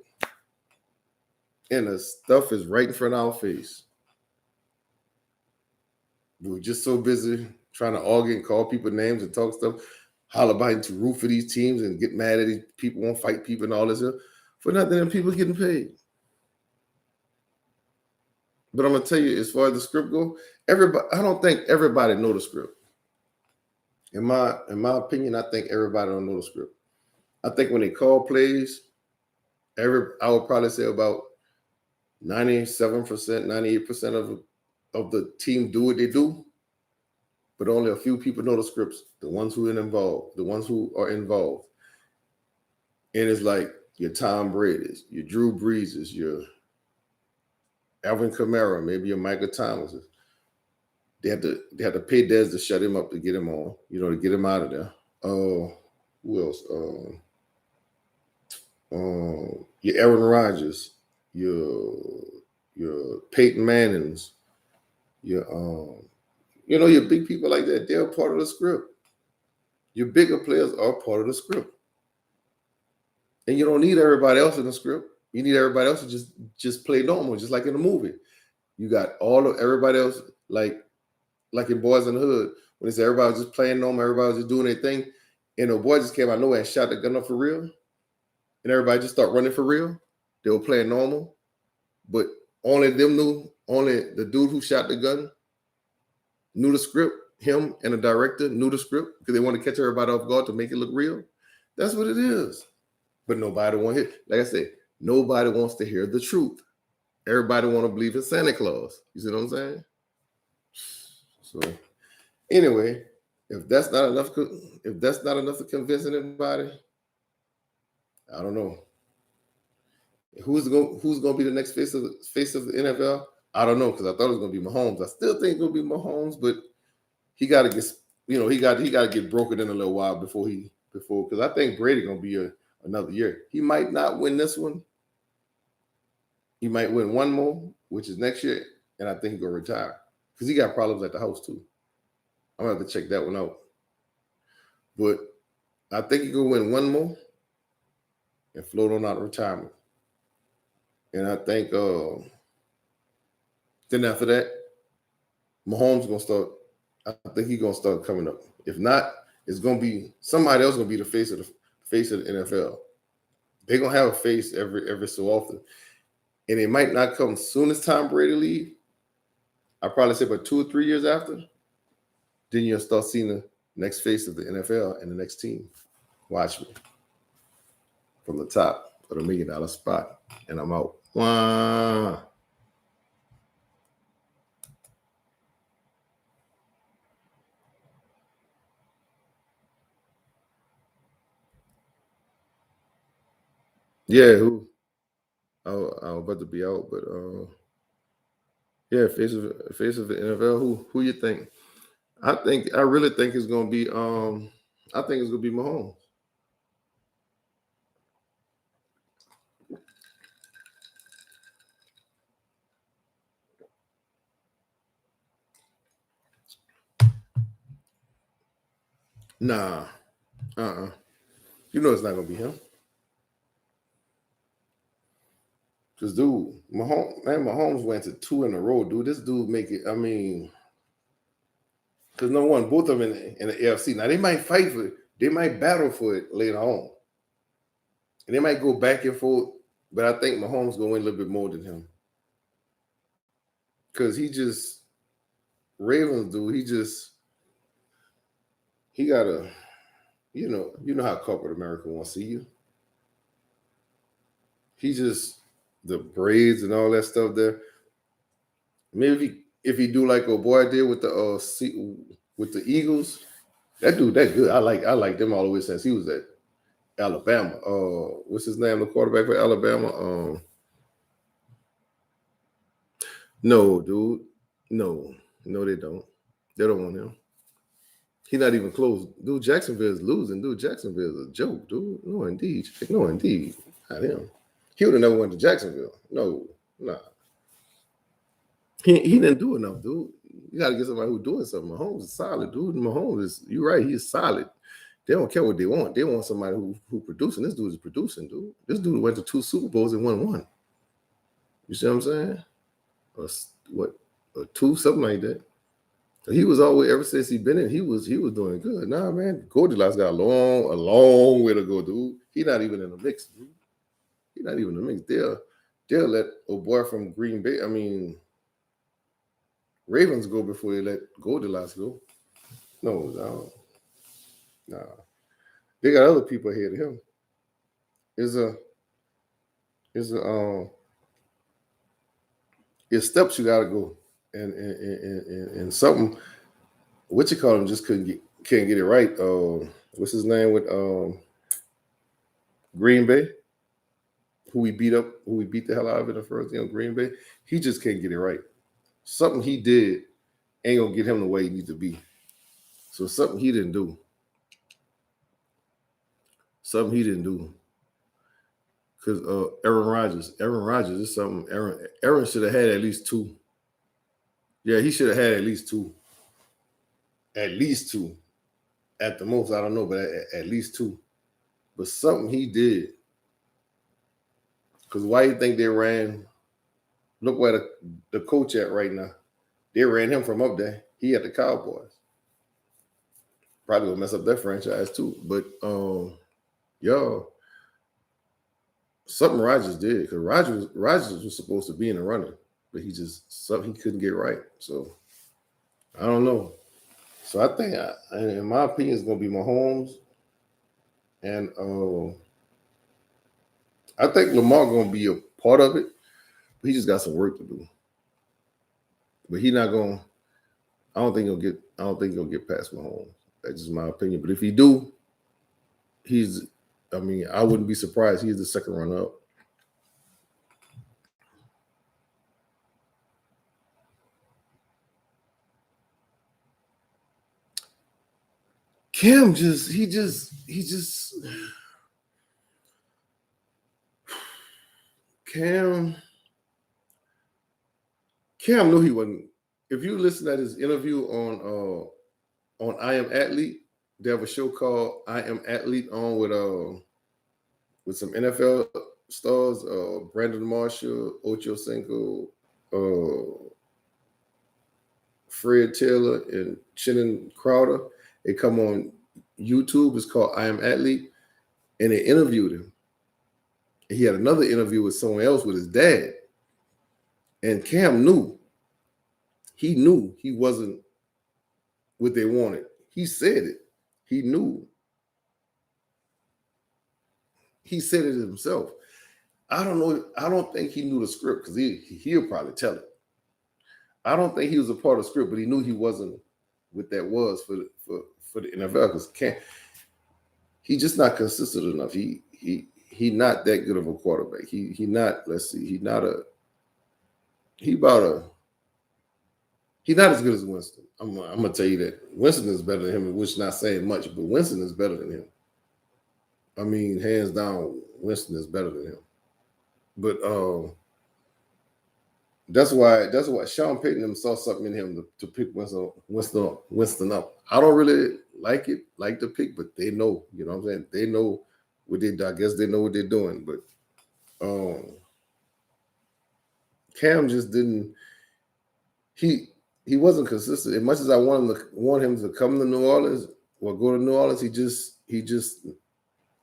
Speaker 1: And the stuff is right in front of our face. We're just so busy trying to argue and call people names and talk stuff, holler about to root for these teams and get mad at these people, won't fight people and all this stuff for nothing, and people getting paid. But I'm gonna tell you, as far as the script go, I don't think everybody know the script. In my opinion, I think everybody don't know the script. I think when they call plays, I would probably say about 97%, 98% of the team do what they do, but only a few people know the scripts. The ones who are involved. And it's like your Tom Brady's, your Drew Brees's, your Alvin Kamara, maybe your Michael Thomas's. They had to pay Dez to shut him up to get him on, to get him out of there. Who else? Your Aaron Rodgers, your Peyton Mannings, your big people like that. They're part of the script. Your bigger players are part of the script, and you don't need everybody else in the script. You need everybody else to just play normal, just like in a movie. You got all of everybody else like in Boys in the Hood, when they say everybody was just playing normal, everybody was just doing their thing, and a boy just came out of nowhere and shot the gun up for real, and everybody just started running for real. They were playing normal, but only the dude who shot the gun knew the script. Him and the director knew the script because they want to catch everybody off guard to make it look real. That's what it is. But nobody wants to hear, like I said, nobody wants to hear the truth. Everybody want to believe in Santa Claus. You see what I'm saying? So anyway, if that's not enough to convince anybody, I don't know. Who's going to be the next face of the NFL? I don't know, because I thought it was going to be Mahomes. I still think it's going to be Mahomes, but he got to get he got to get broken in a little while before because I think Brady going to be another year. He might not win this one. He might win one more, which is next year, and I think he's going to retire because he got problems at the house too. I'm going to have to check that one out. But I think he's going to win one more and float on out of retirement. And I think then after that, Mahomes going to start. I think he's going to start coming up. If not, it's going to be somebody else going to be the face of the NFL. They're going to have a face every so often. And it might not come soon as Tom Brady leave. I'll probably say about 2 or 3 years after. Then you'll start seeing the next face of the NFL and the next team. Watch me. From the top of the $1 million spot. And I'm out. Wow. Yeah, who? I was about to be out, but yeah, face of the NFL. Who you think? I really think it's gonna be I think it's gonna be Mahomes. Nah. You know it's not gonna be him. Cause dude, Mahomes went to 2 in a row, dude. This dude make it. I mean, cause no one, both of them in the AFC. Now they might battle for it later on, and they might go back and forth. But I think Mahomes gonna win a little bit more than him, cause he just Ravens dude. He got a you know how corporate America wants to see you. He just the braids and all that stuff there. Maybe if he do like a boy did with with the Eagles, that dude that good. I like them all the way since he was at Alabama. What's his name? The quarterback for Alabama. No, dude. No, they don't. They don't want him. He not even close. Dude, Jacksonville is losing. Dude, Jacksonville is a joke, dude. No, indeed. No, indeed. Not him. He would have never went to Jacksonville. No, nah. He didn't do enough, dude. You got to get somebody who's doing something. Mahomes is solid, dude. Mahomes is, you're right, he's solid. They don't care what they want. They want somebody who producing. This dude is producing, dude. This dude went to 2 Super Bowls and won 1. You see what I'm saying? Or 2, something like that. So he was always, ever since he been in, he was doing good. Nah, man, Goldilocks got a long way to go, dude. He not even in the mix, dude. He not even in the mix. They'll let a boy from Green Bay, I mean, Ravens go before they let Goldilocks go. No. They got other people ahead of him. It's steps you gotta go. And something, what you call him, just can't get it right. What's his name with Green Bay? Who we beat the hell out of in the first game, Green Bay. He just can't get it right. Something he did ain't gonna get him the way he needs to be. So something he didn't do. Because Aaron Rodgers is something. Aaron should have had at least 2. Yeah, he should have had at least 2. At least 2. At the most, I don't know, but at least 2. But something he did. Because why do you think they ran? Look where the coach at right now. They ran him from up there. He at the Cowboys. Probably gonna mess up that franchise too. But something Rodgers did, because Rodgers was supposed to be in the running, but he couldn't get right. So I don't know. So I think, in my opinion, it's gonna be Mahomes, and I think Lamar gonna be a part of it. But he just got some work to do. But he not gonna. I don't think he'll get past Mahomes. That's just my opinion. But if he do, I wouldn't be surprised. He's the second runner up. Cam Cam knew he wasn't. If you listen to his interview on I Am Athlete, they have a show called I Am Athlete on with some NFL stars, Brandon Marshall, Ocho Cinco, Fred Taylor, and Shannon Crowder. They come on YouTube. It's called I Am Athlete, and they interviewed him. He had another interview with someone else with his dad, and Cam knew. He knew he wasn't what they wanted. He said it. He knew. He said it himself. I don't know. I don't think he knew the script, because he'll probably tell it. I don't think he was a part of the script, but he knew he wasn't what that was for the NFL, because he just not consistent enough. He not that good of a quarterback. He not. Let's see. He's not as good as Winston. I'm gonna tell you that Winston is better than him, which is not saying much, but Winston is better than him. I mean, hands down, Winston is better than him. But That's why Sean Payton them saw something in him to pick Winston up. I don't really like the pick, but they know, you know what I'm saying? They know what they do. I guess they know what they're doing, but Cam just didn't. He wasn't consistent. As much as I want him to come to New Orleans or go to New Orleans, he just.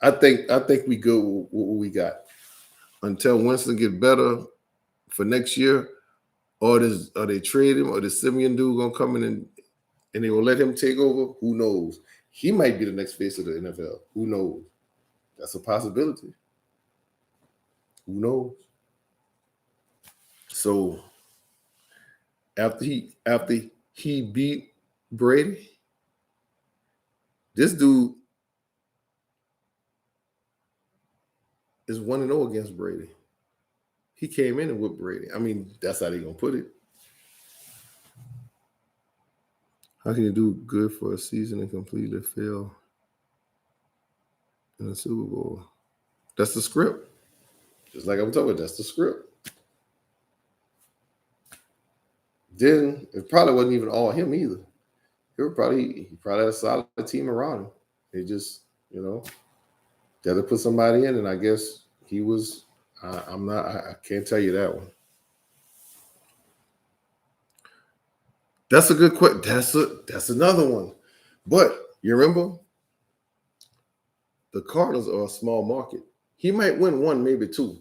Speaker 1: I think we go with what we got until Winston get better for next year, or they trade him, or the Simeon dude gonna come in and they will let him take over. Who knows? He might be the next face of the NFL. Who knows? That's a possibility. Who knows? So after he beat Brady, this dude is 1-0 against Brady. He came in and whipped Brady. I mean, that's how they gonna put it. How can you do good for a season and completely fail in the Super Bowl? That's the script. Just like I'm talking about, that's the script. Then it probably wasn't even all him either. He probably had a solid team around him. They just, they had to put somebody in, and I guess he was. I can't tell you that one. That's a good question. That's another one. But you remember, the Cardinals are a small market. He might win one, maybe two.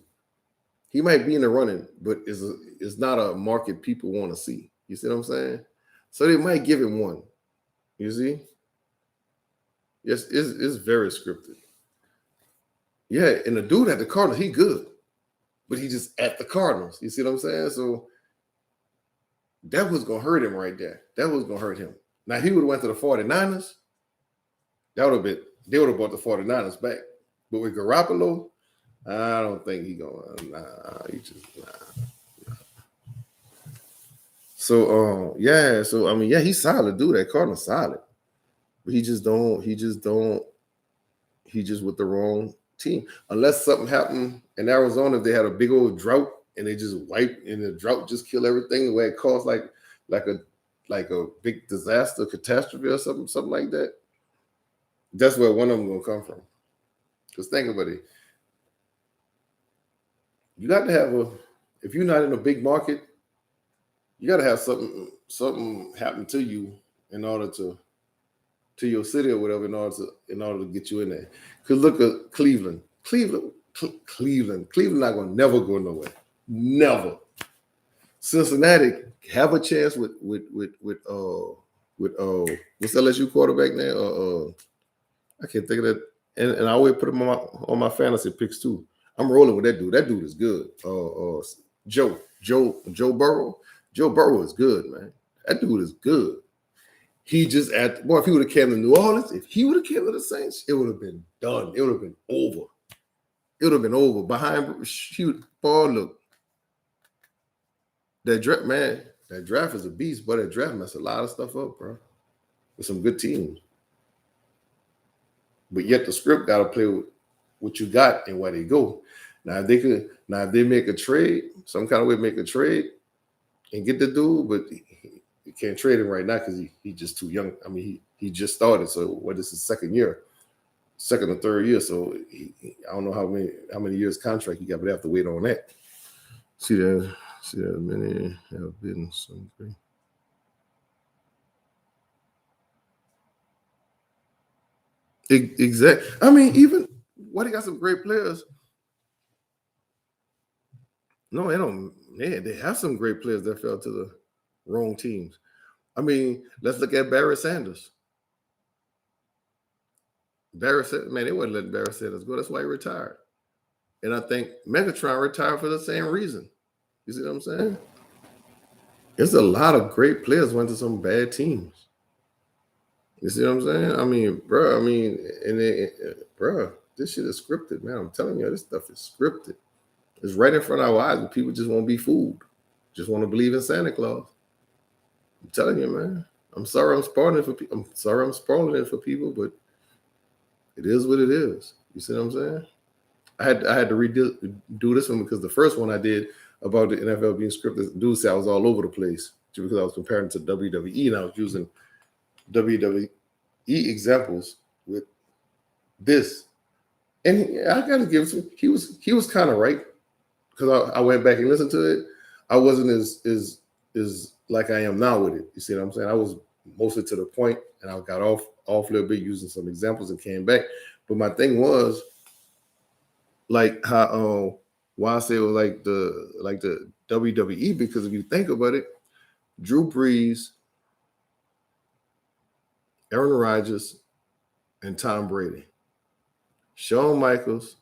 Speaker 1: He might be in the running, but it's not a market people want to see. You see what I'm saying? So they might give him one. You see? Yes, it's very scripted. Yeah, and the dude at the Cardinals, he good. But he just at the Cardinals. You see what I'm saying? So that was going to hurt him right there. That was going to hurt him. Now, he would have went to the 49ers. They would have brought the 49ers back. But with Garoppolo, I don't think he's going to. Nah. So, he's solid, dude. That Cardinals solid. But he just with the wrong team. Unless something happened in Arizona, if they had a big old drought and they just wiped, and the drought just kill everything, the way it caused like a big disaster, catastrophe or something like that. That's where one of them gonna come from. Because think about it. You got to have if you're not in a big market, you got to have something happen to you in order to your city or whatever in order to get you in there. Because look at Cleveland. Cleveland not going to never go nowhere. Never. Cincinnati have a chance with what's the LSU quarterback now? I can't think of that. And I always put him on my fantasy picks too. I'm rolling with that dude. That dude is good. Joe Burrow. Joe Burrow is good, man. That dude is good. He just if he would have came to New Orleans, if he would have came to the Saints, it would have been done. It would have been over. It would have been over. Behind, shoot, ball, look. That draft is a beast, but that draft messed a lot of stuff up, bro. With some good teams. But yet the script got to play with what you got and where they go. Now, if they make a trade, some kind of way make a trade and get the dude, but you can't trade him right now because he's just too young. I mean, he just started. So what is his second or third year? So I don't know how many years contract he got, but they have to wait on that. See that many have been some great. Exactly. I mean, even they got some great players. No, they don't. Man, they have some great players that fell to the wrong teams. I mean, let's look at Barry Sanders. Man, they wouldn't let Barry Sanders go. That's why he retired. And I think Megatron retired for the same reason. You see what I'm saying? There's a lot of great players went to some bad teams. You see what I'm saying? I mean, bro. This shit is scripted, man. I'm telling you, this stuff is scripted. It's right in front of our eyes, and people just won't be fooled. Just want to believe in Santa Claus. I'm telling you, man. I'm sorry I'm spoiling it for people. But it is what it is. You see what I'm saying? I had to do this one because the first one I did, about the NFL being scripted. Dude said I was all over the place just because I was comparing to WWE and I was using WWE examples with this. And I gotta give it to him. He was kind of right because I went back and listened to it. I wasn't as like I am now with it. You see what I'm saying? I was mostly to the point, and I got off a little bit using some examples and came back. But my thing was like how why I say it was like the WWE, because if you think about it, Drew Brees, Aaron Rodgers, and Tom Brady, Shawn Michaels,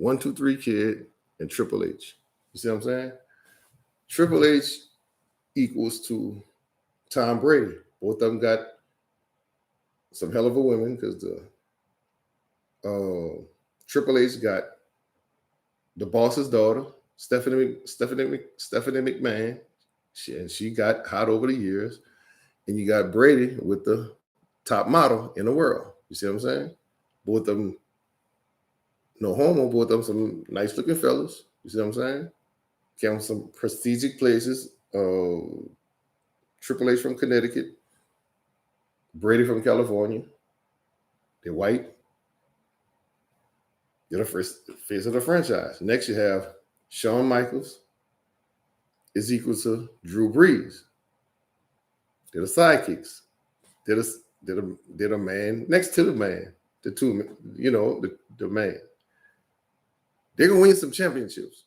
Speaker 1: 1-2-3 Kid, and Triple H. You see what I'm saying? Triple H equals to Tom Brady. Both of them got some hell of a women because the Triple H got the boss's daughter, Stephanie McMahon. She got hot over the years. And you got Brady with the top model in the world. You see what I'm saying? Both of them, no homo, both of them some nice looking fellas. You see what I'm saying? Came from some prestigious places. Triple H from Connecticut, Brady from California. They're white. They're the first face of the franchise. Next, you have Shawn Michaels is equal to Drew Brees. They're the sidekicks. They're the man next to the man. The two, the man. They're gonna win some championships,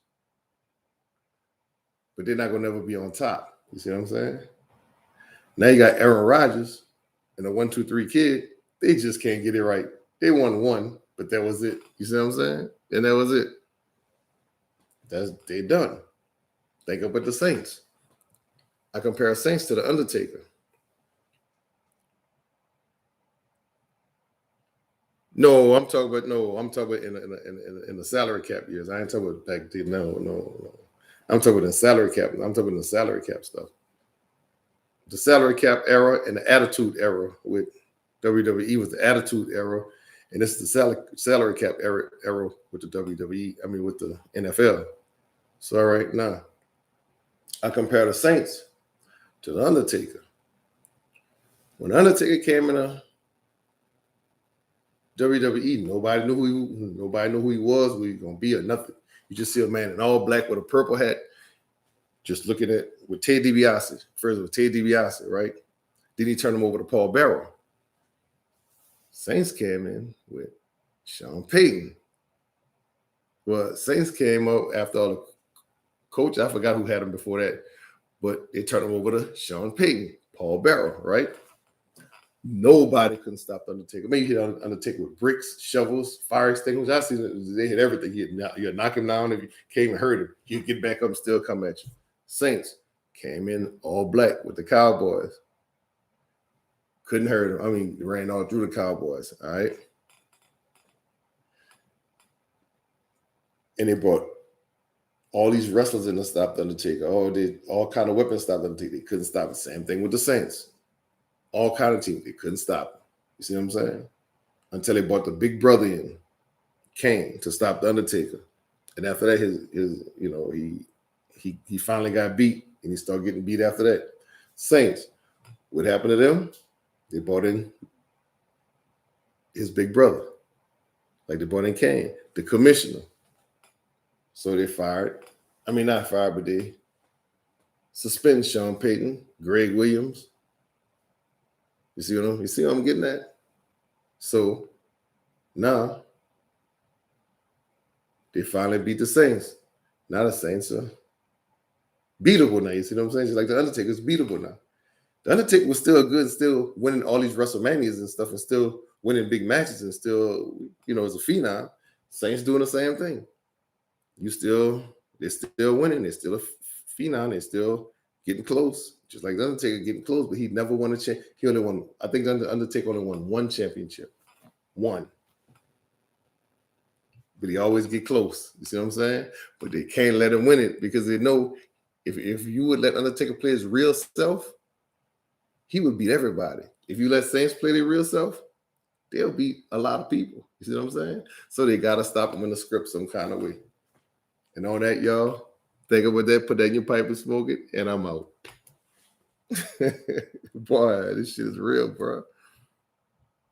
Speaker 1: but they're not gonna never be on top. You see what I'm saying? Now you got Aaron Rodgers and a 1-2-3 Kid. They just can't get it right. They won one, but that was it. You see what I'm saying? And that was it. They done. Think about the Saints. I compare Saints to the Undertaker. No, I'm talking about in the salary cap years. I ain't talking about back then. No. I'm talking about the salary cap. I'm talking about the salary cap stuff. The salary cap era and the attitude era with WWE was the attitude era, and this is the salary cap era with the WWE. I mean, with the NFL. So all right, now I compare the Saints to the Undertaker. When Undertaker came in a WWE, nobody knew who he was, who he was gonna be, or nothing. You just see a man in all black with a purple hat, just looking at with Ted DiBiase. First with Ted DiBiase, right? Then he turned him over to Paul Bearer. Saints came in with Sean Payton. Well, Saints came up after all the coach. I forgot who had him before that, but they turned him over to Sean Payton, Paul Bearer, right? Nobody couldn't stop the Undertaker. Maybe you hit Undertaker with bricks, shovels, fire extinguishers. I seen they hit everything. You'd knock him down if you came and hurt him. He'd get back up and still come at you. Saints came in all black with the Cowboys. Couldn't hurt him. I mean, ran all through the Cowboys. All right. And they brought all these wrestlers in to stop the Undertaker. All kind of weapons stopped the Undertaker. They couldn't stop it. Same thing with the Saints. All kind of teams, they couldn't stop him. You see what I'm saying? Until they brought the big brother in, Kane, to stop the Undertaker. And after that, he finally got beat, and he started getting beat after that. Saints, what happened to them? They brought in his big brother, like they brought in Kane, the commissioner. So they not fired, but they suspended Sean Payton, Greg Williams. You see what I'm getting at? So now they finally beat the Saints. Now the Saints are beatable now. You see what I'm saying? Just like the Undertaker's beatable now. The Undertaker was still good, still winning all these WrestleManias and stuff, and still winning big matches, and still, as a phenom. Saints doing the same thing. They're still winning. They're still a phenom. They're still getting close, just like the Undertaker getting close, but he never won a champ. He only won, I think the Undertaker only won one championship. One. But he always get close. You see what I'm saying? But they can't let him win it because they know if you would let Undertaker play his real self, he would beat everybody. If you let Saints play their real self, they'll beat a lot of people. You see what I'm saying? So they got to stop him in the script some kind of way. And on that, y'all, Think about that, put that in your pipe and smoke it, and I'm out. Boy, this shit is real, bro.